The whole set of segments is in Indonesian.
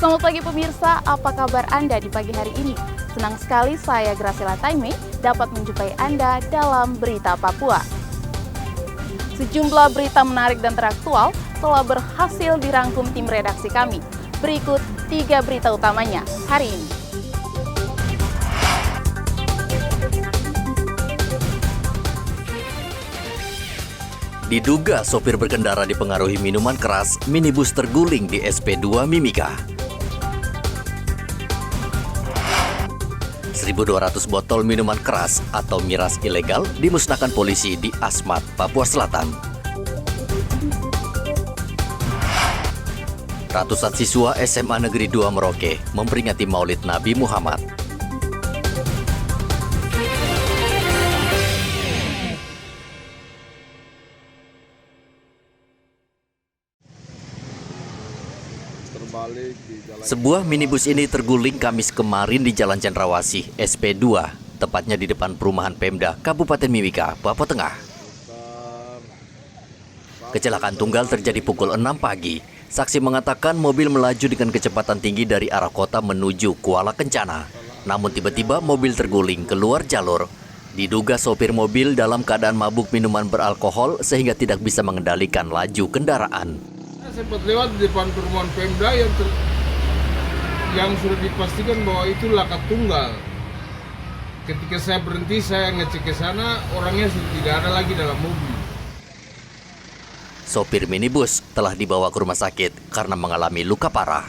Selamat pagi pemirsa, apa kabar Anda di pagi hari ini? Senang sekali saya Graciela Taime dapat menjumpai Anda dalam Berita Papua. Sejumlah berita menarik dan teraktual telah berhasil dirangkum tim redaksi kami. Berikut 3 berita utamanya hari ini. Diduga sopir berkendara dipengaruhi minuman keras, minibus terguling di SP2 Mimika. 1.200 botol minuman keras atau miras ilegal dimusnahkan polisi di Asmat, Papua Selatan. Ratusan siswa SMA Negeri 2 Merauke memperingati Maulid Nabi Muhammad. Sebuah minibus ini terguling Kamis kemarin di Jalan Cendrawasih, SP2, tepatnya di depan perumahan Pemda, Kabupaten Mimika, Papua Tengah. Kecelakaan tunggal terjadi pukul 6 pagi. Saksi mengatakan mobil melaju dengan kecepatan tinggi dari arah kota menuju Kuala Kencana. Namun tiba-tiba mobil terguling keluar jalur. Diduga sopir mobil dalam keadaan mabuk minuman beralkohol sehingga tidak bisa mengendalikan laju kendaraan. Sempat lewat di depan perumahan Pemda yang sudah dipastikan bahwa itu laka tunggal. Ketika saya berhenti, saya ngecek ke sana, orangnya sudah tidak ada lagi dalam mobil. Sopir minibus telah dibawa ke rumah sakit karena mengalami luka parah.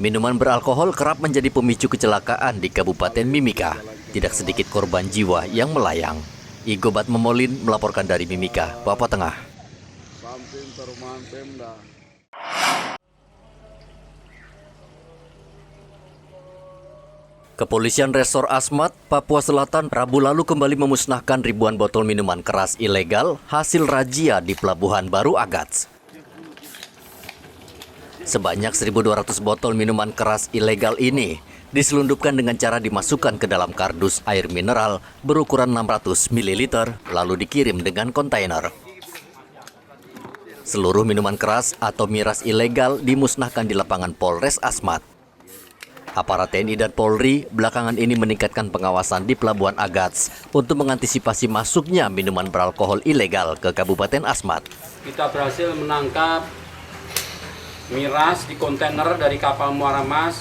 Minuman beralkohol kerap menjadi pemicu kecelakaan di Kabupaten Mimika. Tidak sedikit korban jiwa yang melayang. Igobat Memolin melaporkan dari Mimika, Papua Tengah. Samping perumahan Pemda. Kepolisian Resor Asmat, Papua Selatan, Rabu lalu kembali memusnahkan ribuan botol minuman keras ilegal hasil razia di Pelabuhan Baru Agats. Sebanyak 1.200 botol minuman keras ilegal ini diselundupkan dengan cara dimasukkan ke dalam kardus air mineral berukuran 600 ml lalu dikirim dengan kontainer. Seluruh minuman keras atau miras ilegal dimusnahkan di lapangan Polres Asmat. Aparat TNI dan Polri belakangan ini meningkatkan pengawasan di Pelabuhan Agats untuk mengantisipasi masuknya minuman beralkohol ilegal ke Kabupaten Asmat. Kita berhasil menangkap miras di kontainer dari kapal Muara Mas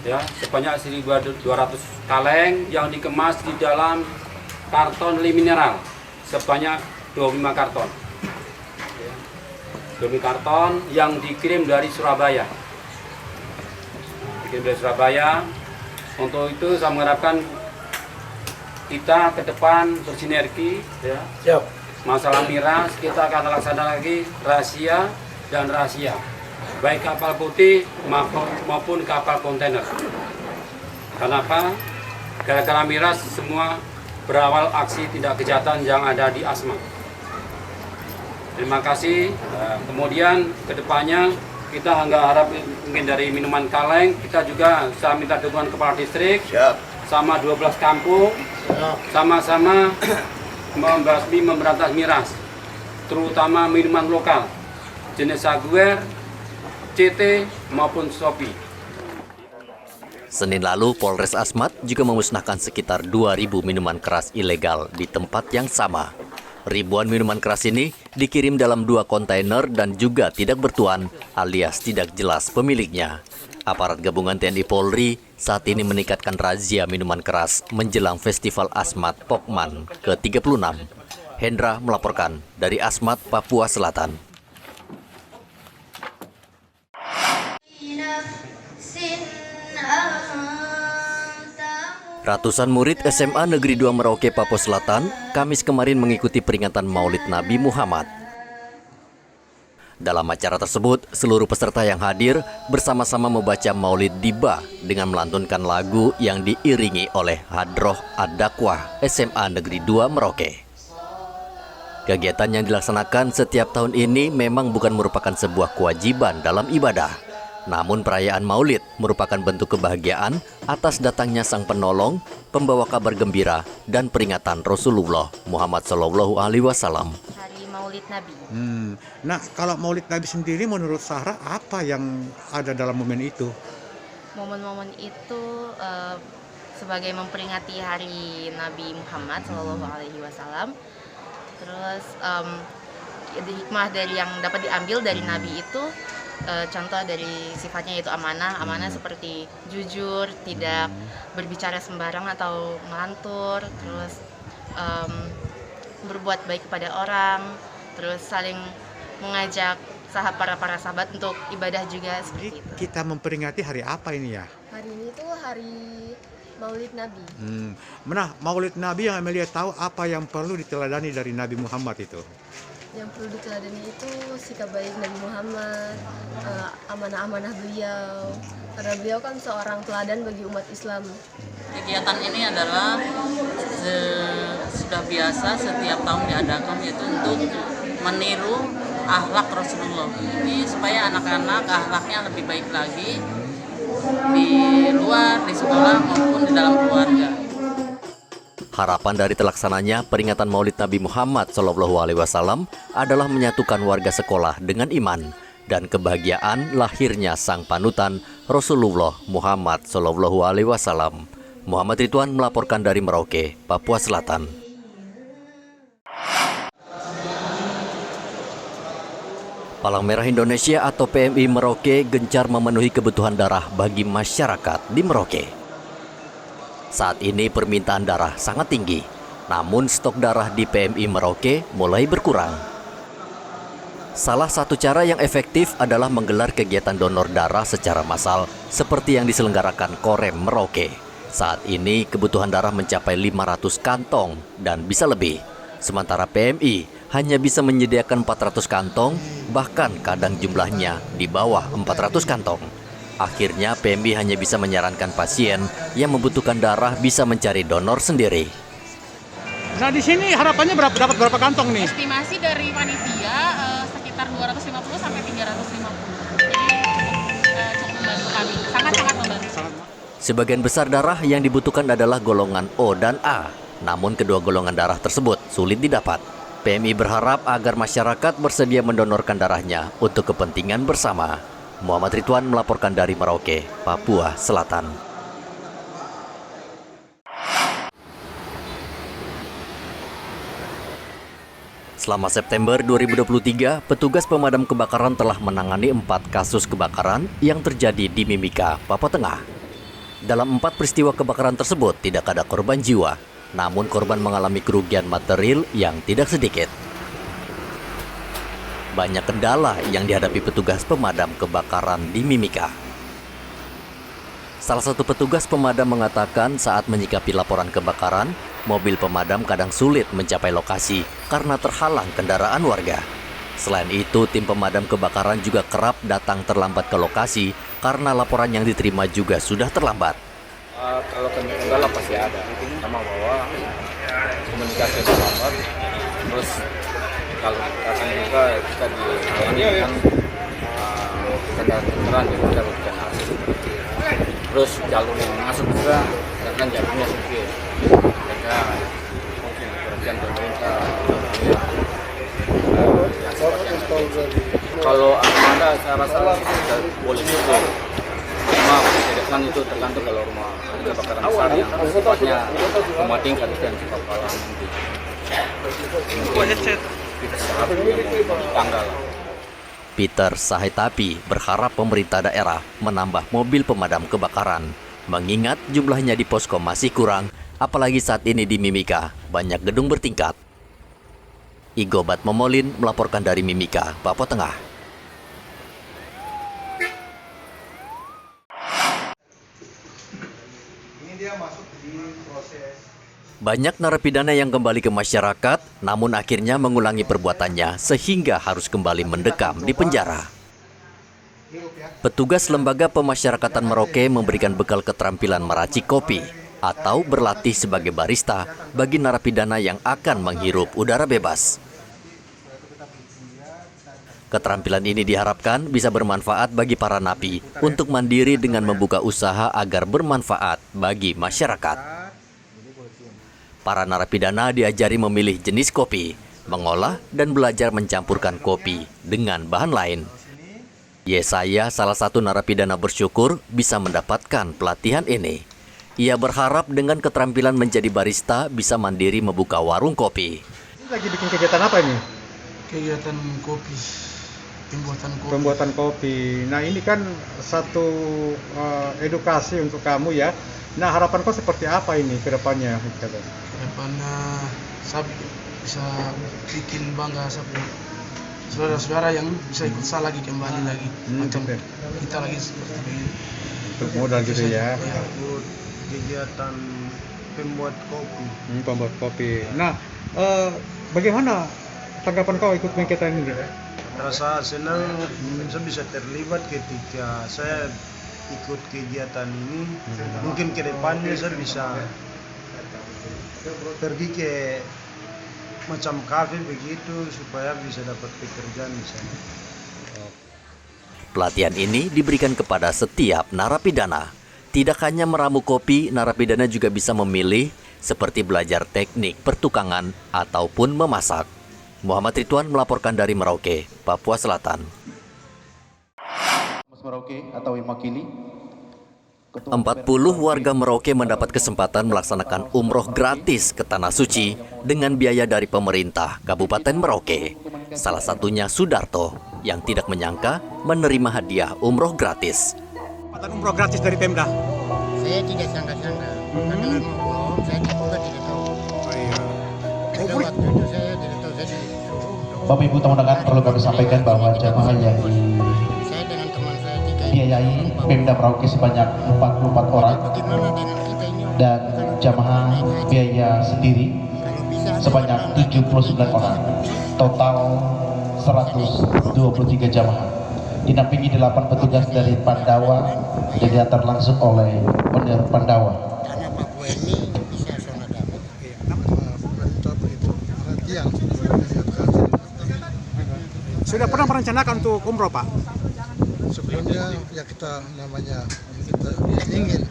ya, sebanyak 1.200 kaleng yang dikemas di dalam karton mineral sebanyak 25 karton. 25 karton yang dikirim dari Surabaya. Dari Surabaya. Untuk itu saya mengharapkan kita ke depan bersinergi ya. Siap. Masalah miras kita akan laksanakan lagi rahasia dan rahasia. Baik kapal putih maupun kapal kontainer. Kenapa? Gara-gara miras semua berawal aksi tindak kejahatan yang ada di Asmat. Terima kasih. Kemudian ke depannya kita nggak harap mungkin dari minuman kaleng, kita juga saya minta dukungan kepala distrik, sama 12 kampung, sama-sama membasmi memberantas miras, terutama minuman lokal, jenis Saguer, CT maupun Shopee. Senin lalu, Polres Asmat juga memusnahkan sekitar 2.000 minuman keras ilegal di tempat yang sama. Ribuan minuman keras ini dikirim dalam 2 kontainer dan juga tidak bertuan alias tidak jelas pemiliknya. Aparat gabungan TNI Polri saat ini meningkatkan razia minuman keras menjelang Festival Asmat Pokman ke-36. Hendra melaporkan dari Asmat, Papua Selatan. Ratusan murid SMA Negeri 2 Merauke, Papua Selatan, Kamis kemarin mengikuti peringatan Maulid Nabi Muhammad. Dalam acara tersebut, seluruh peserta yang hadir bersama-sama membaca Maulid Diba dengan melantunkan lagu yang diiringi oleh Hadroh Ad-Dakwah SMA Negeri 2 Merauke. Kegiatan yang dilaksanakan setiap tahun ini memang bukan merupakan sebuah kewajiban dalam ibadah. Namun perayaan Maulid merupakan bentuk kebahagiaan atas datangnya Sang Penolong, pembawa kabar gembira dan peringatan Rasulullah Muhammad SAW. Hari Maulid Nabi. Nah, kalau Maulid Nabi sendiri menurut Sarah apa yang ada dalam momen itu? momen-momen itu sebagai memperingati hari Nabi Muhammad SAW. Terus hikmah dari yang dapat diambil dari Nabi itu, contoh dari sifatnya yaitu amanah seperti jujur, tidak berbicara sembarang atau melantur, terus berbuat baik kepada orang, terus saling mengajak para sahabat untuk ibadah juga seperti itu. Kita memperingati hari apa ini ya? Hari ini tuh hari Maulid Nabi. Nah, Maulid Nabi yang Amelia tahu apa yang perlu diteladani dari Nabi Muhammad itu? Yang perlu diteladani itu sikap baik Nabi Muhammad, amanah-amanah beliau. Karena beliau kan seorang teladan bagi umat Islam. Kegiatan ini adalah sudah biasa setiap tahun diadakan, yaitu untuk meniru akhlak Rasulullah. Ini supaya anak-anak akhlaknya lebih baik lagi di luar, di sekolah maupun di dalam keluarga. Harapan dari terlaksananya peringatan Maulid Nabi Muhammad SAW adalah menyatukan warga sekolah dengan iman dan kebahagiaan lahirnya sang panutan Rasulullah Muhammad SAW. Muhammad Ridwan melaporkan dari Merauke, Papua Selatan. Palang Merah Indonesia atau PMI Merauke gencar memenuhi kebutuhan darah bagi masyarakat di Merauke. Saat ini permintaan darah sangat tinggi, namun stok darah di PMI Merauke mulai berkurang. Salah satu cara yang efektif adalah menggelar kegiatan donor darah secara massal seperti yang diselenggarakan Korem Merauke. Saat ini kebutuhan darah mencapai 500 kantong dan bisa lebih. Sementara PMI hanya bisa menyediakan 400 kantong, bahkan kadang jumlahnya di bawah 400 kantong. Akhirnya PMI hanya bisa menyarankan pasien yang membutuhkan darah bisa mencari donor sendiri. Nah, di sini harapannya dapat berapa kantong nih? Estimasi dari panitia sekitar 250 sampai 350. Jadi cukup membantu kami, sangat-sangat membantu. Sebagian besar darah yang dibutuhkan adalah golongan O dan A, namun kedua golongan darah tersebut sulit didapat. PMI berharap agar masyarakat bersedia mendonorkan darahnya untuk kepentingan bersama. Muhammad Ridwan melaporkan dari Merauke, Papua Selatan. Selama September 2023, petugas pemadam kebakaran telah menangani 4 kasus kebakaran yang terjadi di Mimika, Papua Tengah. Dalam 4 peristiwa kebakaran tersebut tidak ada korban jiwa, namun korban mengalami kerugian material yang tidak sedikit. Banyak kendala yang dihadapi petugas pemadam kebakaran di Mimika. Salah satu petugas pemadam mengatakan saat menyikapi laporan kebakaran, mobil pemadam kadang sulit mencapai lokasi karena terhalang kendaraan warga. Selain itu, tim pemadam kebakaran juga kerap datang terlambat ke lokasi karena laporan yang diterima juga sudah terlambat. Kalau kendala pasti ada, sama bahwa komunikasi terlambat, terus kalau akan juga kita dilakukan kendaraan yang kita berikan akses, terus jalur yang masuk juga kan jalurnya sempit, mereka mungkin perhatian pemerintah kalau ada saya rasa kita boleh itu. Kan itu tergantung kalau rumah ada kebakaran besar yang sifatnya rumah tingkat itu yang cepat kalah nanti. Peter Sahetapi berharap pemerintah daerah menambah mobil pemadam kebakaran, mengingat jumlahnya di posko masih kurang, apalagi saat ini di Mimika banyak gedung bertingkat. Igobat Momolin melaporkan dari Mimika, Papua Tengah. Banyak narapidana yang kembali ke masyarakat, namun akhirnya mengulangi perbuatannya sehingga harus kembali mendekam di penjara. Petugas Lembaga Pemasyarakatan Merauke memberikan bekal keterampilan meracik kopi atau berlatih sebagai barista bagi narapidana yang akan menghirup udara bebas. Keterampilan ini diharapkan bisa bermanfaat bagi para napi untuk mandiri dengan membuka usaha agar bermanfaat bagi masyarakat. Para narapidana diajari memilih jenis kopi, mengolah dan belajar mencampurkan kopi dengan bahan lain. Yesaya, salah satu narapidana, bersyukur bisa mendapatkan pelatihan ini. Ia berharap dengan keterampilan menjadi barista bisa mandiri membuka warung kopi. Ini lagi bikin kegiatan apa ini? Kegiatan kopi, Pembuatan kopi. Nah ini kan satu edukasi untuk kamu ya. Nah harapan kau seperti apa ini ke depannya? Kedepannya saya bisa bikin bangga saudara-saudara yang bisa ikut saya lagi kembali lagi. Macam kita lagi seperti ini. Modal gitu ya. Ikut kegiatan pembuat kopi. Pembuat kopi. Nah bagaimana tanggapan kau ikut kegiatan ini? Rasa senang saya bisa terlibat ketika saya ikut kegiatan ini. Mungkin ke depannya saya bisa pergi ke macam kafe begitu supaya bisa dapat pekerjaan di sana. Pelatihan ini diberikan kepada setiap narapidana. Tidak hanya meramu kopi, narapidana juga bisa memilih seperti belajar teknik pertukangan ataupun memasak. Muhammad Ridwan melaporkan dari Merauke, Papua Selatan. Merauke atau yang mewakili 40 warga Merauke mendapat kesempatan melaksanakan umroh gratis ke Tanah Suci dengan biaya dari pemerintah Kabupaten Merauke. Salah satunya Sudarto yang tidak menyangka menerima hadiah umroh gratis. Umroh gratis dari Pemda. Saya tidak sangka-sangka. Karena umroh saya juga tidak tahu. Pada waktu itu saya tidak tahu, saya disuruh. Bapak Ibu tamu-undangan, perlu kami sampaikan bahwa jamaah yang Saya dengan teman saya 3 dibiayai Pemda Merauke sebanyak 44 orang dan jamaah biaya sendiri sebanyak 79 orang, total 123 jamaah. Dinampingi 8 petugas dari Pandawa dan diantar langsung oleh Pendeta Pandawa. Karena Papua ini bisa zona damai. Sudah pernah merencanakan untuk umroh, Pak? Sebelumnya ya kita ingin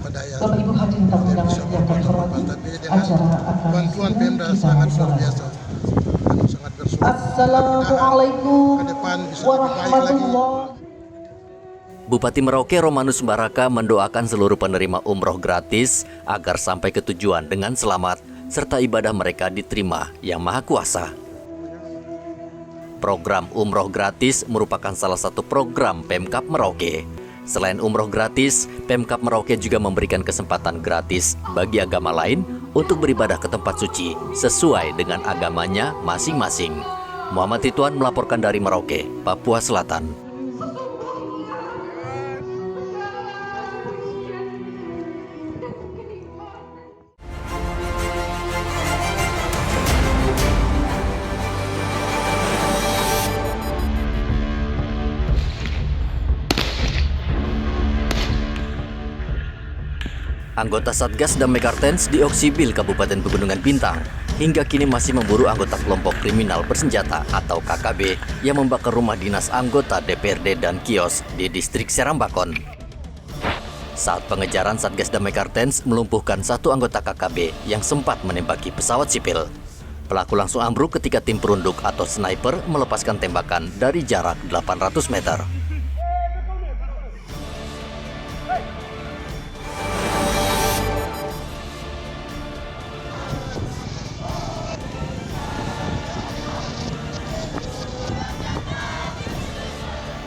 pada Bapak Ibu hadirin tamu-undangan yang kami hormati, acara akan bantuan Pemda sangat luar biasa. Sangat bersyukur. Assalamualaikum warahmatullahi. Bupati Merauke Romanus Baraka mendoakan seluruh penerima umroh gratis agar sampai ke tujuan dengan selamat serta ibadah mereka diterima Yang Maha Kuasa. Program umroh gratis merupakan salah satu program Pemkab Merauke. Selain umroh gratis, Pemkab Merauke juga memberikan kesempatan gratis bagi agama lain untuk beribadah ke tempat suci sesuai dengan agamanya masing-masing. Muhammad Ridwan melaporkan dari Merauke, Papua Selatan. Anggota Satgas Damai Kartens di Oksibil, Kabupaten Pegunungan Bintang, hingga kini masih memburu anggota kelompok kriminal bersenjata atau KKB yang membakar rumah dinas anggota DPRD dan kios di distrik Serambakon. Saat pengejaran, Satgas Damai Kartens melumpuhkan satu anggota KKB yang sempat menembaki pesawat sipil. Pelaku langsung ambruk ketika tim perunduk atau sniper melepaskan tembakan dari jarak 800 meter.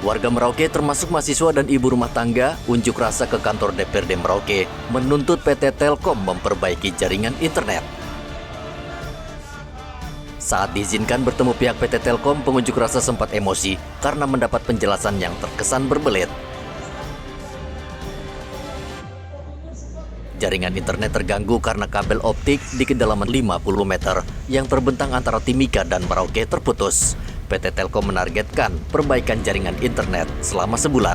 Warga Merauke termasuk mahasiswa dan ibu rumah tangga unjuk rasa ke kantor DPRD Merauke menuntut PT Telkom memperbaiki jaringan internet. Saat diizinkan bertemu pihak PT Telkom, pengunjuk rasa sempat emosi karena mendapat penjelasan yang terkesan berbelit. Jaringan internet terganggu karena kabel optik di kedalaman 50 meter yang terbentang antara Timika dan Merauke terputus. PT Telkom menargetkan perbaikan jaringan internet selama sebulan.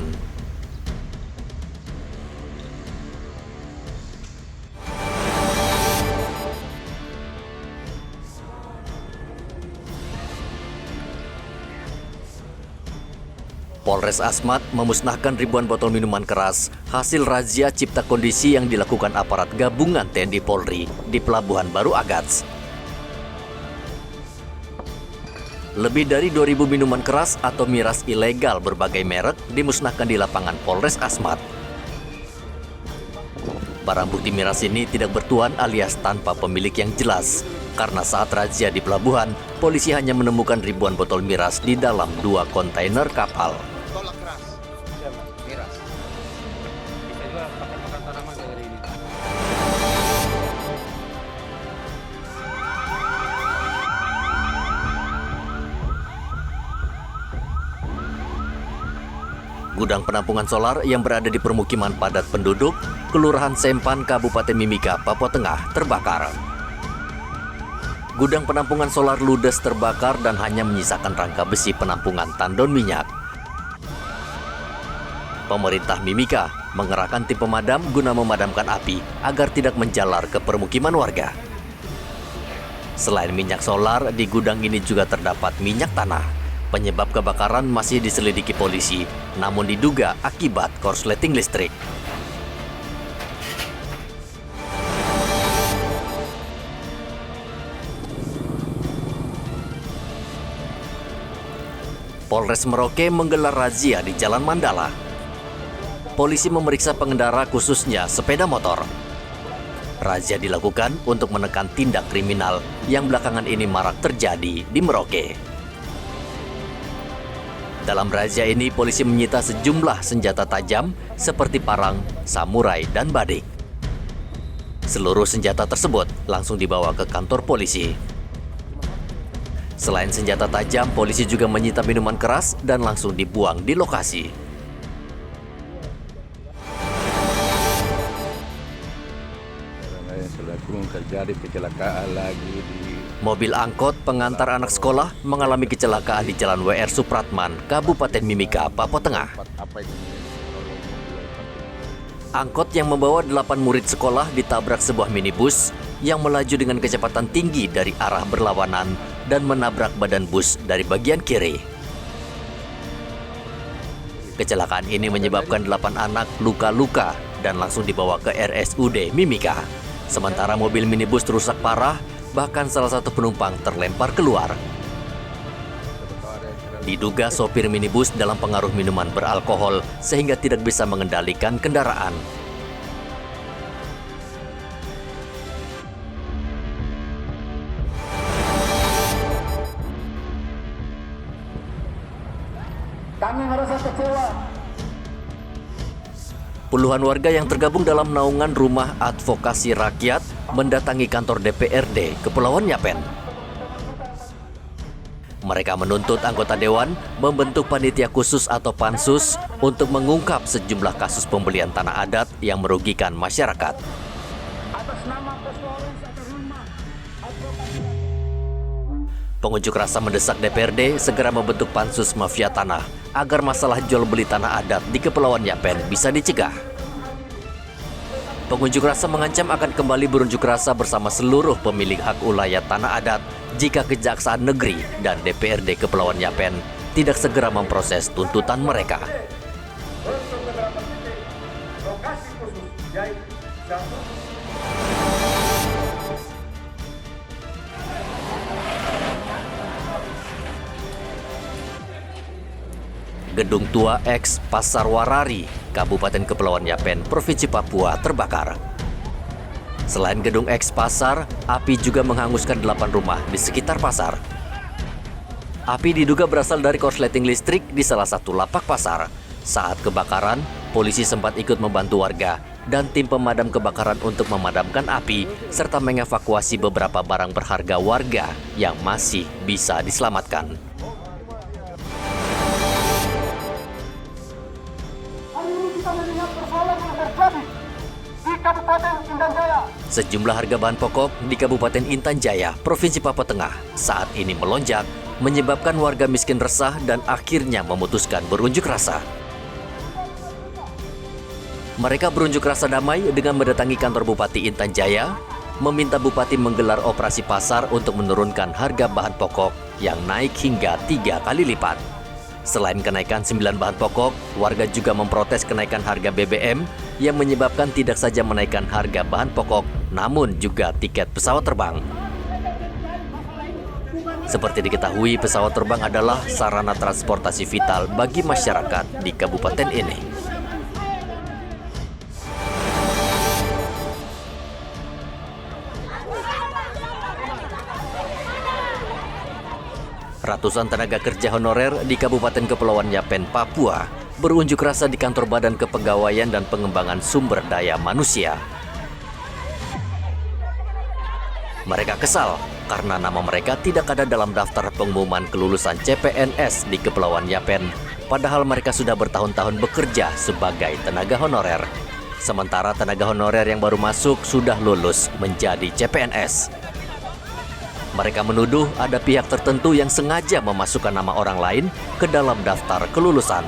Polres Asmat memusnahkan ribuan botol minuman keras hasil razia cipta kondisi yang dilakukan aparat gabungan TNI Polri di Pelabuhan Baru Agats. Lebih dari 2.000 minuman keras atau miras ilegal berbagai merek dimusnahkan di lapangan Polres Asmat. Barang bukti miras ini tidak bertuan alias tanpa pemilik yang jelas. Karena saat razia di pelabuhan, polisi hanya menemukan ribuan botol miras di dalam 2 kontainer kapal. Gudang penampungan solar yang berada di permukiman padat penduduk, Kelurahan Sempan, Kabupaten Mimika, Papua Tengah, terbakar. Gudang penampungan solar ludes terbakar dan hanya menyisakan rangka besi penampungan tandon minyak. Pemerintah Mimika mengerahkan tim pemadam guna memadamkan api agar tidak menjalar ke permukiman warga. Selain minyak solar, di gudang ini juga terdapat minyak tanah. Penyebab kebakaran masih diselidiki polisi, namun diduga akibat korsleting listrik. Polres Merauke menggelar razia di Jalan Mandala. Polisi memeriksa pengendara khususnya sepeda motor. Razia dilakukan untuk menekan tindak kriminal yang belakangan ini marak terjadi di Merauke. Dalam razia ini, polisi menyita sejumlah senjata tajam seperti parang, samurai, dan badik. Seluruh senjata tersebut langsung dibawa ke kantor polisi. Selain senjata tajam, polisi juga menyita minuman keras dan langsung dibuang di lokasi. Terjadi kecelakaan lagi di Mobil angkot pengantar anak sekolah mengalami kecelakaan di Jalan WR Supratman, Kabupaten Mimika, Papua Tengah. Angkot yang membawa 8 murid sekolah ditabrak sebuah minibus yang melaju dengan kecepatan tinggi dari arah berlawanan dan menabrak badan bus dari bagian kiri. Kecelakaan ini menyebabkan 8 anak luka-luka dan langsung dibawa ke RSUD Mimika. Sementara mobil minibus rusak parah, bahkan salah satu penumpang terlempar keluar. Diduga sopir minibus dalam pengaruh minuman beralkohol sehingga tidak bisa mengendalikan kendaraan. Kami merasa kecewa. Puluhan warga yang tergabung dalam naungan Rumah Advokasi Rakyat mendatangi kantor DPRD Kepulauan Yapen. Mereka menuntut anggota dewan membentuk panitia khusus atau pansus untuk mengungkap sejumlah kasus pembelian tanah adat yang merugikan masyarakat. Pengunjuk rasa mendesak DPRD segera membentuk pansus mafia tanah agar masalah jual beli tanah adat di Kepulauan Yapen bisa dicegah. Pengunjuk rasa mengancam akan kembali berunjuk rasa bersama seluruh pemilik hak ulayat tanah adat jika Kejaksaan Negeri dan DPRD Kepulauan Yapen tidak segera memproses tuntutan mereka. Gedung tua X Pasar Warari, Kabupaten Kepulauan Yapen, Provinsi Papua terbakar. Selain gedung X Pasar, api juga menghanguskan 8 rumah di sekitar pasar. Api diduga berasal dari korsleting listrik di salah satu lapak pasar. Saat kebakaran, polisi sempat ikut membantu warga dan tim pemadam kebakaran untuk memadamkan api serta mengevakuasi beberapa barang berharga warga yang masih bisa diselamatkan. Sejumlah harga bahan pokok di Kabupaten Intan Jaya, Provinsi Papua Tengah saat ini melonjak, menyebabkan warga miskin resah dan akhirnya memutuskan berunjuk rasa. Mereka berunjuk rasa damai dengan mendatangi kantor Bupati Intan Jaya, meminta Bupati menggelar operasi pasar untuk menurunkan harga bahan pokok yang naik hingga 3 kali lipat. Selain kenaikan 9 bahan pokok, warga juga memprotes kenaikan harga BBM yang menyebabkan tidak saja menaikkan harga bahan pokok, namun juga tiket pesawat terbang. Seperti diketahui, pesawat terbang adalah sarana transportasi vital bagi masyarakat di kabupaten ini. Ratusan tenaga kerja honorer di Kabupaten Kepulauan Yapen, Papua, berunjuk rasa di kantor Badan Kepegawaian dan Pengembangan Sumber Daya Manusia. Mereka kesal karena nama mereka tidak ada dalam daftar pengumuman kelulusan CPNS di Kepulauan Yapen, padahal mereka sudah bertahun-tahun bekerja sebagai tenaga honorer. Sementara tenaga honorer yang baru masuk sudah lulus menjadi CPNS. Mereka menuduh ada pihak tertentu yang sengaja memasukkan nama orang lain ke dalam daftar kelulusan.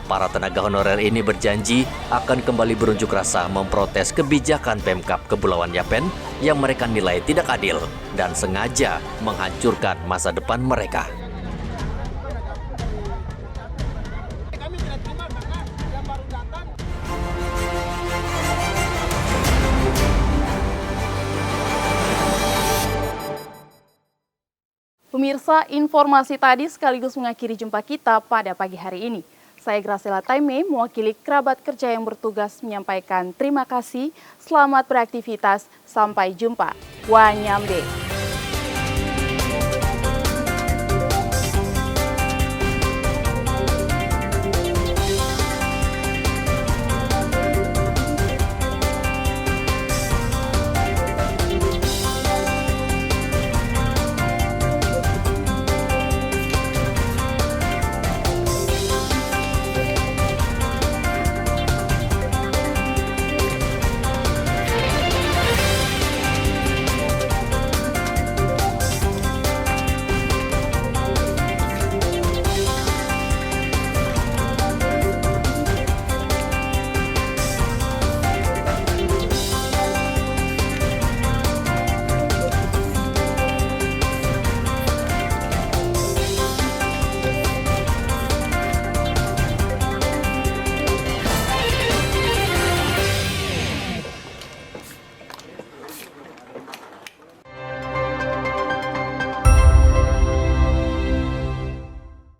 Para tenaga honorer ini berjanji akan kembali berunjuk rasa memprotes kebijakan Pemkab Kepulauan Yapen yang mereka nilai tidak adil dan sengaja menghancurkan masa depan mereka. Pemirsa, informasi tadi sekaligus mengakhiri jumpa kita pada pagi hari ini. Saya Graciela Taime, mewakili kerabat kerja yang bertugas menyampaikan terima kasih, selamat beraktivitas, sampai jumpa. Wanyambe.